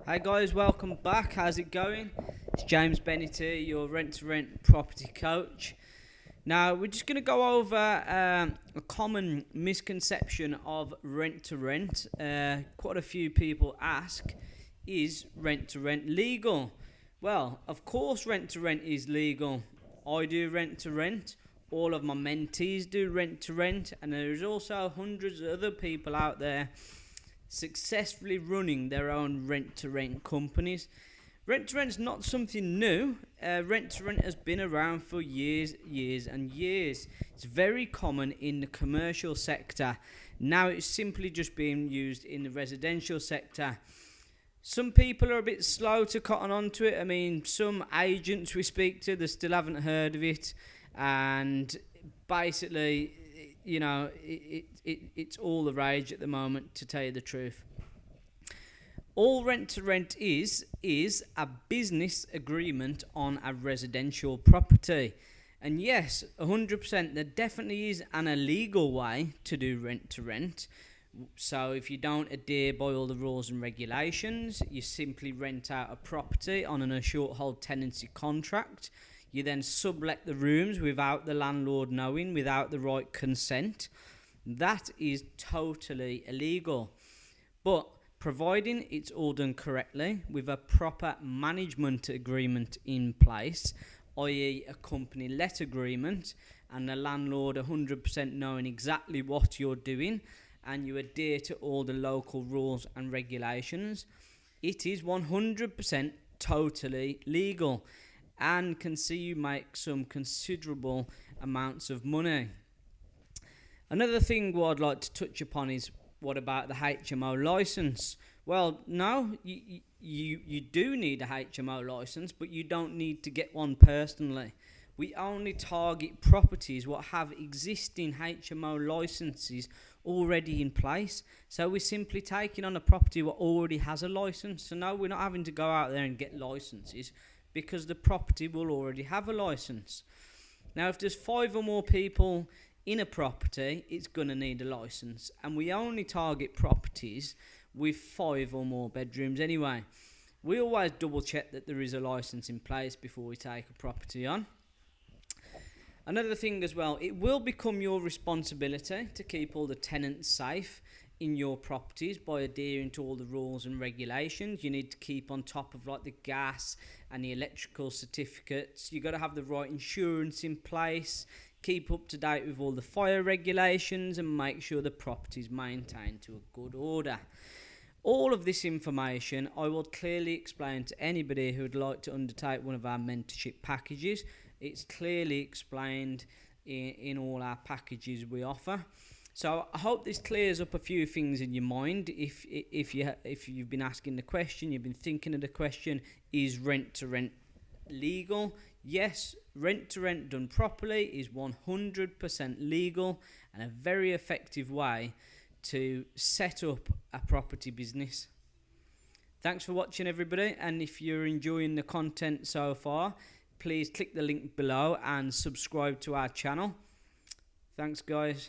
Hey guys, welcome back. How's it going? It's James Bennett here, your rent-to-rent property coach. Now, we're just going to go over a common misconception of rent-to-rent. Quite a few people ask, is rent-to-rent legal? Well, of course rent-to-rent is legal. I do rent-to-rent. All of my mentees do rent-to-rent. And there's also hundreds of other people out there successfully running their own rent-to-rent companies. Rent-to-rent is not something new. Rent-to-rent has been around for years and years. It's very common in the commercial sector. Now it's simply just being used in the residential sector. Some people are a bit slow to cotton onto it. I mean, some agents we speak to, they still haven't heard of it. And basically, you know, it's all the rage at the moment, to tell you the truth. All rent-to-rent is a business agreement on a residential property. And yes, 100%, there definitely is an illegal way to do rent-to-rent. So if you don't adhere by all the rules and regulations, you simply rent out a property on a short hold tenancy contract. You then sublet the rooms without the landlord knowing, without the right consent. That is totally illegal. But providing it's all done correctly with a proper management agreement in place, i.e. a company let agreement, and the landlord 100% knowing exactly what you're doing, and you adhere to all the local rules and regulations, it is 100% totally legal and can see you make some considerable amounts of money. Another thing what I'd like to touch upon is, what about the HMO license? Well, no, you do need a HMO license, but you don't need to get one personally. We only target properties what have existing HMO licenses already in place. So we're simply taking on a property what already has a license. So no, we're not having to go out there and get licenses, because the property will already have a license. Now, if there's 5 or more people in a property, it's going to need a license. And we only target properties with 5 or more bedrooms anyway. We always double check that there is a license in place before we take a property on. Another thing as well, it will become your responsibility to keep all the tenants safe in your properties by adhering to all the rules and regulations. You need to keep on top of like the gas and the electrical certificates. You got to have the right insurance in place, keep up to date with all the fire regulations, and make sure the property is maintained to a good order. All of this information I will clearly explain to anybody who would like to undertake one of our mentorship packages. It's clearly explained in all our packages we offer. So I hope this clears up a few things in your mind. If you've been asking the question, you've been thinking of the question, is rent-to-rent legal? Yes, rent-to-rent done properly is 100% legal and a very effective way to set up a property business. Thanks for watching, everybody, and if you're enjoying the content so far, please click the link below and subscribe to our channel. Thanks, guys.